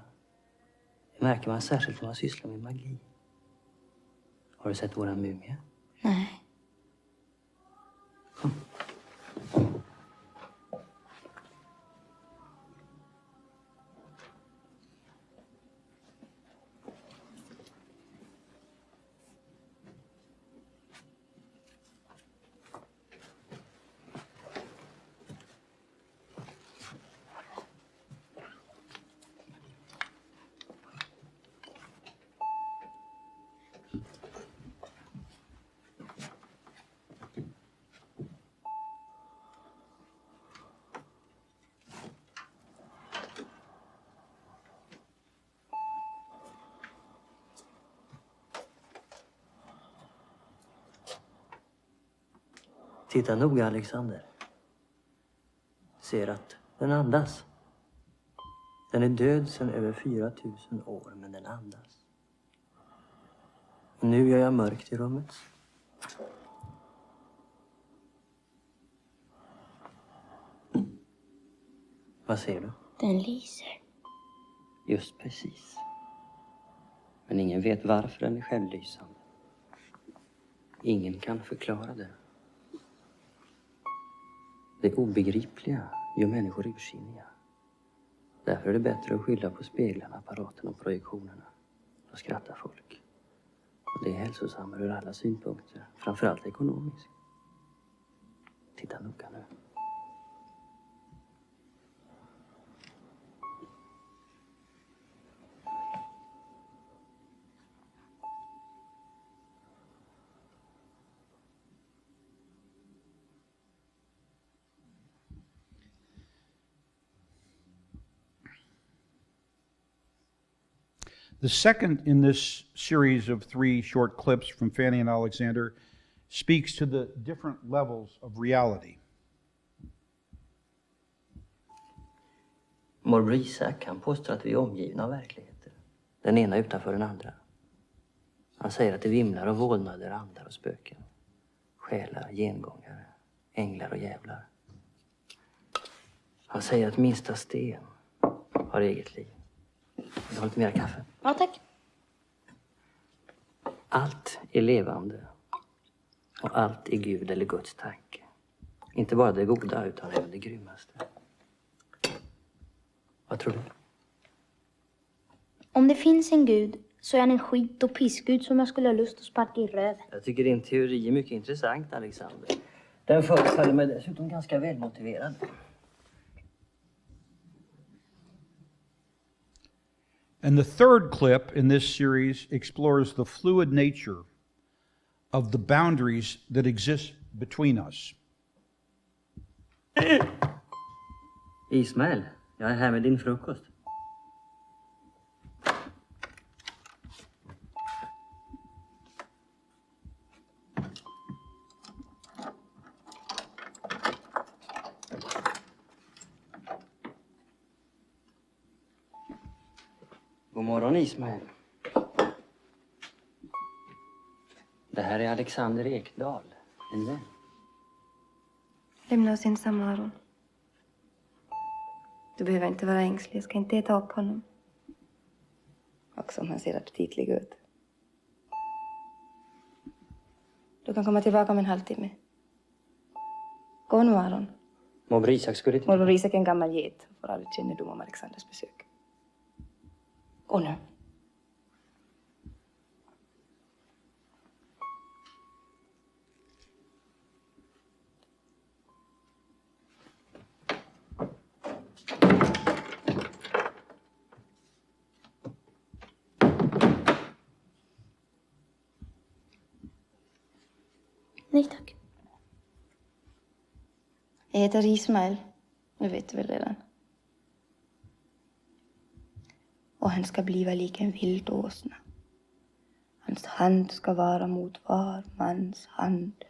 S8: Det märker man särskilt när man sysslar med magi. Har du sett våran mumie?
S6: Nej.
S8: Kom. Titta noga, Alexander. Ser att den andas. Den är död sedan över 4000 år, men den andas. Och nu gör jag mörkt i rummet. Vad ser du?
S6: Den lyser.
S8: Just precis. Men ingen vet varför den är självlysande. Ingen kan förklara det. Det obegripliga gör människor ursinniga. Därför är det bättre att skylla på speglarna, apparaten och projektionerna. Då skrattar folk. Och det är hälsosammare ur alla synpunkter. Framförallt ekonomiskt. Titta noga nu.
S2: The second in this series of 3 short clips from Fanny and Alexander speaks to the different levels of reality.
S8: Morbror Isak, han påstår att vi är omgivna av verkligheter. Den ena utanför den andra. Han säger att det vimlar av vålnader, andar och spöken. Själar, gengångare, änglar och djävlar. Han säger att minsta sten har eget liv. Vill du ha lite mer kaffe?
S6: Ja, tack.
S8: Allt är levande. Och allt är Gud eller Guds tanke. Inte bara det goda utan även det grymmaste. Vad tror du?
S6: Om det finns en gud så är han en skit- och pissgud som jag skulle ha lust att sparka i röv.
S8: Jag tycker din teori är mycket intressant, Alexander. Den förefaller mig dessutom ganska välmotiverad.
S2: And the third clip in this series explores the fluid nature of the boundaries that exist between us.
S8: Ismael, jag är här med din frukost. God morgon, Ismael. Det här är Alexander Ekdal, en vän.
S9: Lämna oss ensamma, Aron. Du behöver inte vara ängslig. Jag ska inte äta upp honom. Också om han ser aptitlig ut. Du kan komma tillbaka om en halvtimme. Gå nu, Aron.
S8: Morbror Isak skulle inte...
S9: Morbror Isak är en gammal get och får aldrig kännedom om Alexanders besök. Gå nu.
S6: Nej, tack.
S9: Jag heter Ismael. Det vet du väl redan. Och han ska bliva lik en vild åsna. Hans hand ska vara mot var mans hand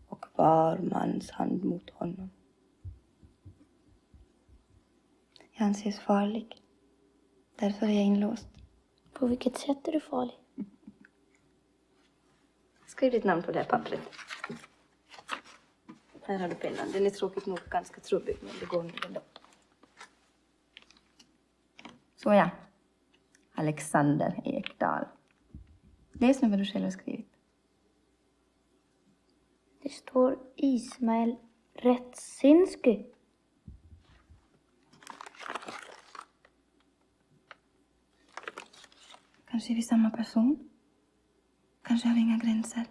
S9: och var mans hand mot honom. Jag anses farlig. Därför är jag inlåst.
S6: På vilket sätt är du farlig?
S9: Skriv ditt namn på det här pappret. Här har du pennan. Den är tråkigt nog ganska trubbig, men det går nog ändå. Så ja. Alexander Ekdal. Läs nu vad du själv har skrivit.
S6: Det står Ismael Rättsinski.
S9: Kanske är vi samma person. Kanske har vi inga gränser.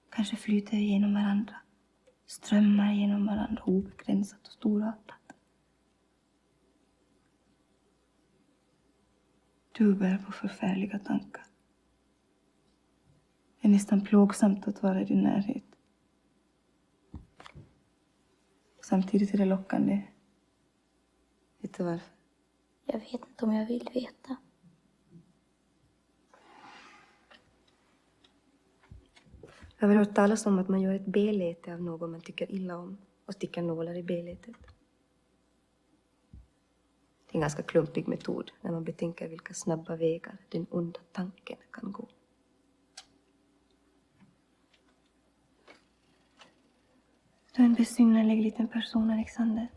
S9: Kanske flyter vi genom varandra. Strömmar genom varandra obegränsat och storartat. Du bär på förfärliga tankar. Det är nästan plågsamt att vara i din närhet. Samtidigt är det lockande. Vet du varför?
S6: Jag vet inte om jag vill veta.
S9: Jag har väl hört talas om att man gör ett beläte av någon man tycker illa om och sticker nålar i belätet. En ganska klumpig metod när man betänker vilka snabba vägar den onda tanken kan gå. Du är en besynnerlig liten person, Alexander.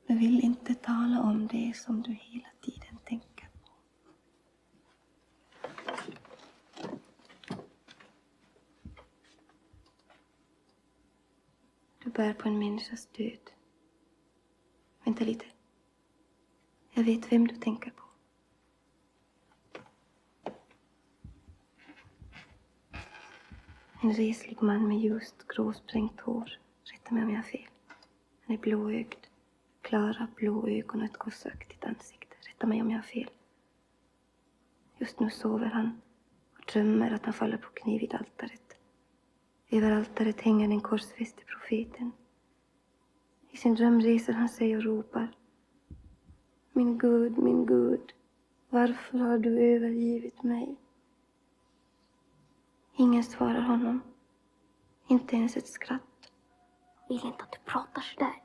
S9: Du vill inte tala om det som du hela tiden tänker på. Du bär på en människas död. Vänta lite. Jag vet vem du tänker på. En reslig man med ljust gråsprängt hår. Rätta mig om jag har fel. Han är blåögd. Klara blå ögon och ett gossöktigt ansikte. Rätta mig om jag har fel. Just nu sover han och drömmer att han faller på knie vid altaret. Över altaret hänger den korsfäste profeten. I sin dröm reser han sig och ropar: min Gud, varför har du övergivit mig? Ingen svarar honom. Inte ens ett skratt.
S6: Vill inte att du pratar så där.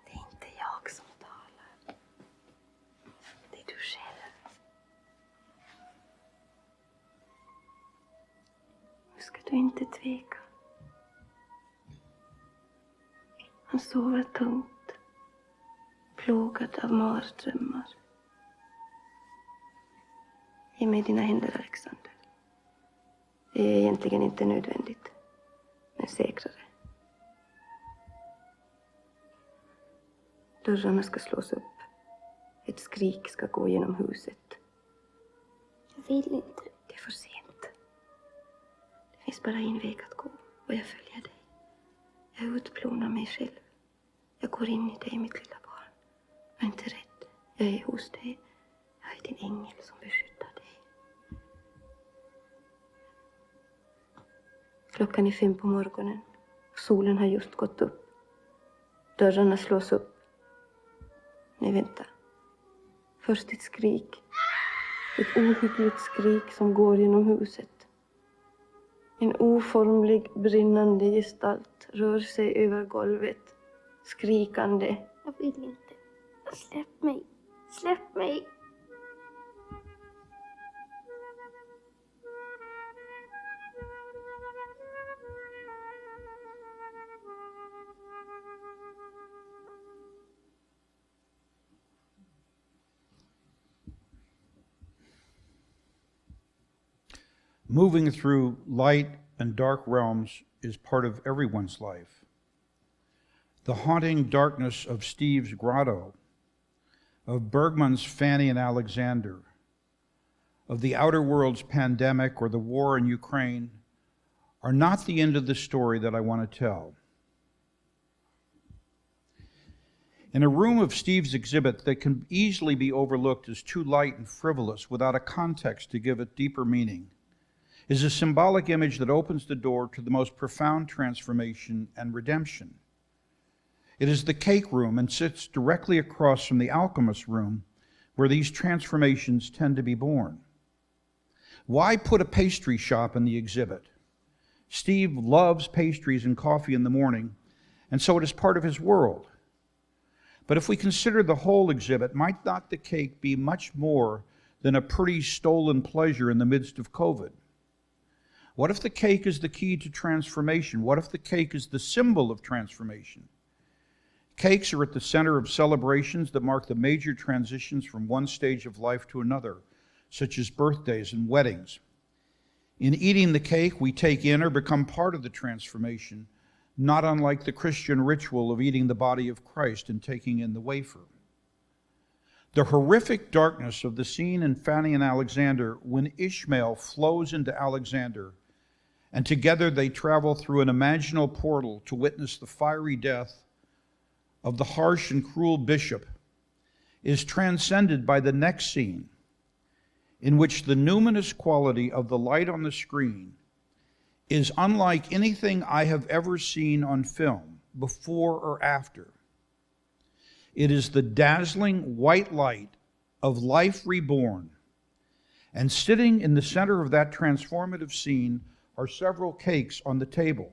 S9: Det är inte jag som talar. Det är du själv. Nu ska du inte tveka. Han sover tungt, plågad av mardrömmar. Ge mig dina händer, Alexander. Det är egentligen inte nödvändigt, men säkrare. Dörrarna ska slås upp. Ett skrik ska gå genom huset.
S6: Jag vill inte.
S9: Det är för sent. Det finns bara en väg att gå, och jag följer dig. Jag utplånar mig själv. Jag går in i dig, mitt lilla barn. Var inte rädd. Jag är hos dig. Jag är din ängel som beskyddar dig. Klockan är 5 på morgonen. Solen har just gått upp. Dörrarna slås upp. Nej, vänta. Först ett skrik. Ett ohyggligt skrik som går genom huset. En oformlig, brinnande gestalt rör sig över golvet. Skrikande.
S6: Jag vill inte. Släpp mig. Släpp mig.
S2: Moving through light and dark realms is part of everyone's life. The haunting darkness of Steve's grotto, of Bergman's Fanny and Alexander, of the outer world's pandemic or the war in Ukraine are not the end of the story that I want to tell. In a room of Steve's exhibit that can easily be overlooked as too light and frivolous without a context to give it deeper meaning, is a symbolic image that opens the door to the most profound transformation and redemption. It is the cake room and sits directly across from the alchemist room where these transformations tend to be born. Why put a pastry shop in the exhibit? Steve loves pastries and coffee in the morning, and so it is part of his world. But if we consider the whole exhibit, might not the cake be much more than a pretty stolen pleasure in the midst of COVID? What if the cake is the key to transformation? What if the cake is the symbol of transformation? Cakes are at the center of celebrations that mark the major transitions from one stage of life to another, such as birthdays and weddings. In eating the cake, we take in or become part of the transformation, not unlike the Christian ritual of eating the body of Christ and taking in the wafer. The horrific darkness of the scene in Fanny and Alexander when Ishmael flows into Alexander, and together they travel through an imaginal portal to witness the fiery death of the harsh and cruel bishop, is transcended by the next scene, in which the numinous quality of the light on the screen is unlike anything I have ever seen on film, before or after. It is the dazzling white light of life reborn, and sitting in the center of that transformative scene are several cakes on the table.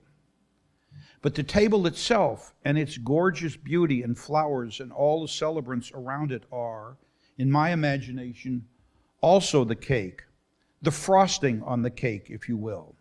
S2: But the table itself and its gorgeous beauty and flowers and all the celebrants around it are, in my imagination, also the cake, the frosting on the cake, if you will.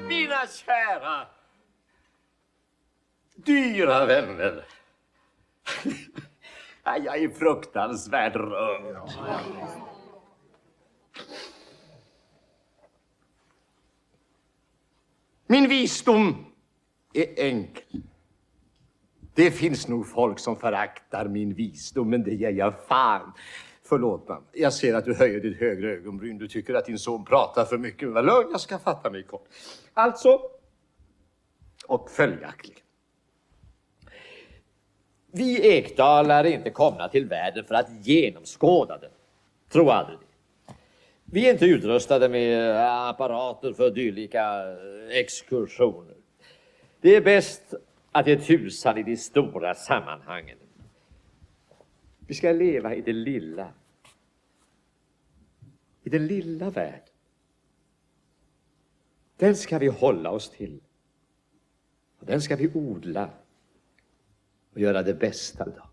S10: Mina kära, dyra vänner. Jag är fruktansvärt rörd. Min visdom är enkel. Det finns nog folk som föraktar min visdom, men det ger jag fan. Förlåt, mamma. Jag ser att du höjer ditt högre ögonbryn. Du tycker att din son pratar för mycket. Men lugn, jag ska fatta mig kort. Alltså, och följaktligen. Vi Ekdalar är inte komna till världen för att genomskåda den. Tro aldrig det. Vi är inte utrustade med apparater för dylika exkursioner. Det är bäst att ge tusan i de stora sammanhangen. Vi ska leva i det lilla. I den lilla världen. Den ska vi hålla oss till. Och den ska vi odla. Och göra det bästa av.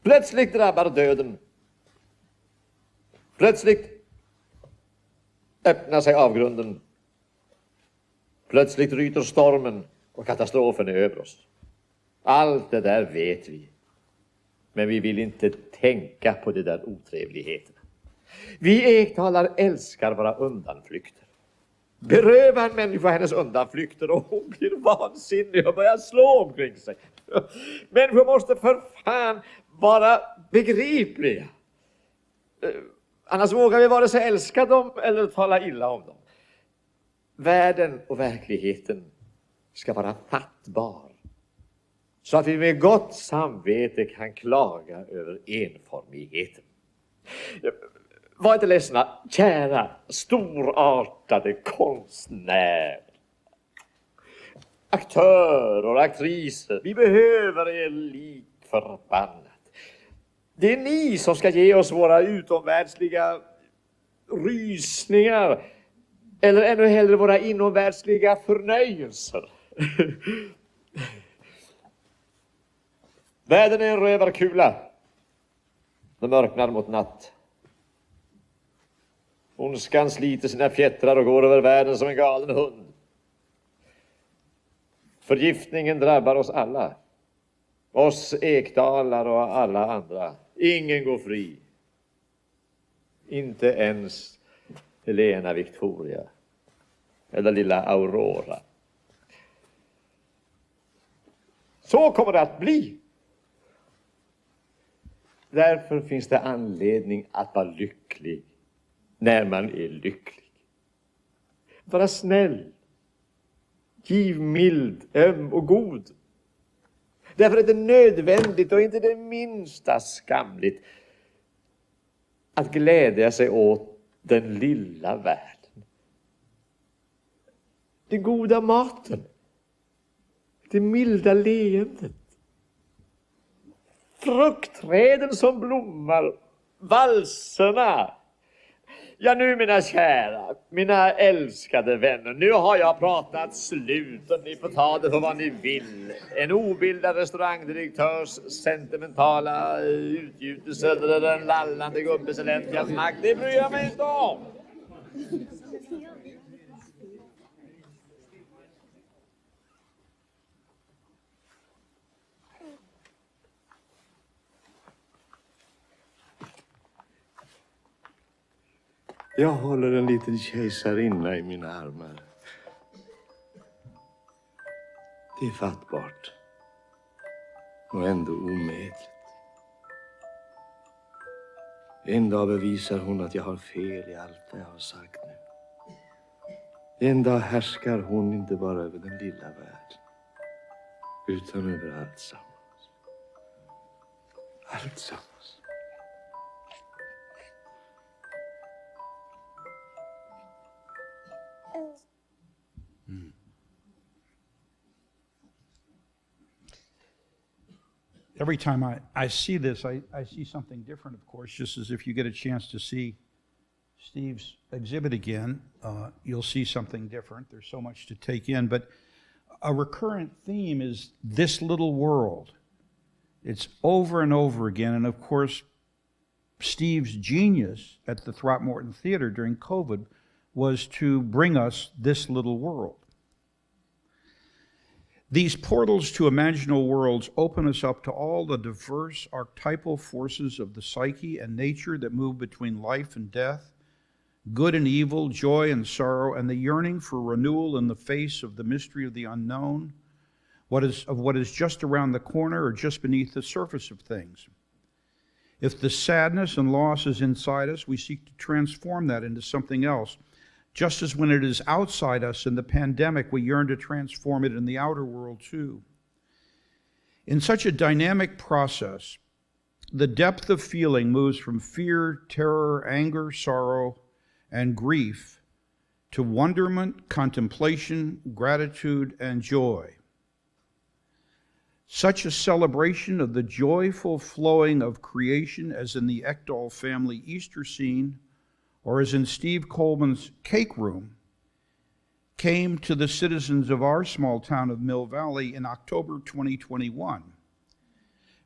S10: Plötsligt drabbar döden. Plötsligt öppnar sig avgrunden. Plötsligt ryter stormen och katastrofen är över oss. Allt det där vet vi. Men vi vill inte tänka på de där otrevligheterna. Vi ektalar älskar våra undanflykter. Beröva en människa hennes undanflykter och hon blir vansinnig och börjar slå omkring sig. Människor måste för fan vara begripliga. Annars vågar vi vare sig älska dem eller tala illa om dem. Världen och verkligheten ska vara fattbar. Så att vi med gott samvete kan klaga över enformigheten. Var inte ledsna, kära, storartade konstnärer. Aktörer och aktriser, vi behöver er lik förbannat. Det är ni som ska ge oss våra utomvärldsliga rysningar. Eller ännu hellre våra inomvärldsliga förnöjelser. Världen är en rövarkula. Den mörknar mot natt. Ondskan sliter sina fjättrar och går över världen som en galen hund. Förgiftningen drabbar oss alla. Oss ekdalar och alla andra. Ingen går fri. Inte ens Helena Victoria. Eller lilla Aurora. Så kommer det att bli. Därför finns det anledning att vara lycklig när man är lycklig. Vara snäll, givmild, öm och god. Därför är det nödvändigt och inte det minsta skamligt att glädja sig åt den lilla världen. Den goda maten, det milda leendet. Fruktträden som blommar, valserna. Ja nu mina kära, mina älskade vänner, nu har jag pratat slut och ni får ta det för vad ni vill. En obildad restaurangdirektörs sentimentala utgjutelse eller en lallande gubbes eländiga makt, det bryr jag mig inte om. Jag håller en liten kejsarinna i mina armar. Det är fattbart. Och ändå omedligt. En dag bevisar hon att jag har fel i allt vad jag har sagt nu.
S7: En dag härskar hon inte bara över den lilla världen, utan över alltsammans. Alltsammans.
S2: Every time I see this, I see something different, of course, just as if you get a chance to see Steve's exhibit again, you'll see something different. There's so much to take in, but a recurrent theme is this little world. It's over and over again, and of course, Steve's genius at the Throckmorton Theater during COVID was to bring us this little world. These portals to imaginal worlds open us up to all the diverse archetypal forces of the psyche and nature that move between life and death, good and evil, joy and sorrow, and the yearning for renewal in the face of the mystery of the unknown, what is just around the corner or just beneath the surface of things. If the sadness and loss is inside us, we seek to transform that into something else. Just as when it is outside us in the pandemic, we yearn to transform it in the outer world too. In such a dynamic process, the depth of feeling moves from fear, terror, anger, sorrow, and grief to wonderment, contemplation, gratitude, and joy. Such a celebration of the joyful flowing of creation as in the Ekdahl family Easter scene, or as in Steve Coleman's Cake Room, came to the citizens of our small town of Mill Valley in October 2021,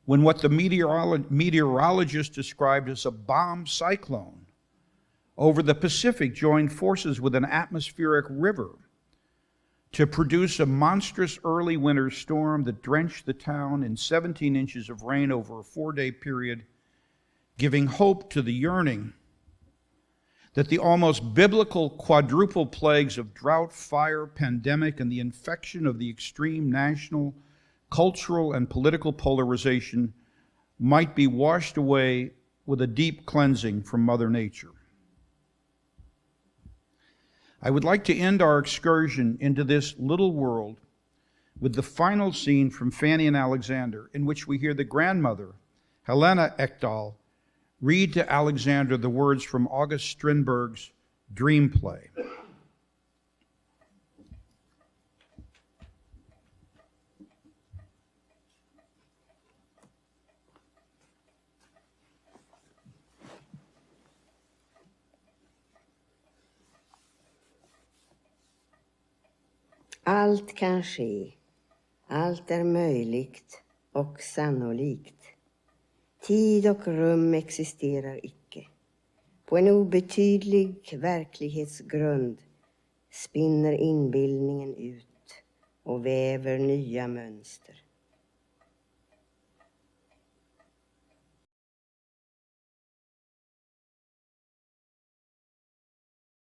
S2: when what the meteorologists described as a bomb cyclone over the Pacific joined forces with an atmospheric river to produce a monstrous early winter storm that drenched the town in 17 inches of rain over a 4-day period, giving hope to the yearning that the almost biblical quadruple plagues of drought, fire, pandemic, and the infection of the extreme national, cultural, and political polarization might be washed away with a deep cleansing from Mother Nature. I would like to end our excursion into this little world with the final scene from Fanny and Alexander, in which we hear the grandmother, Helena Ekdahl, read to Alexander the words from August Strindberg's Dream Play.
S5: Allt kan ske, allt är möjligt och sannolikt. Tid och rum existerar icke. På en obetydlig verklighetsgrund spinner inbildningen ut och väver nya mönster.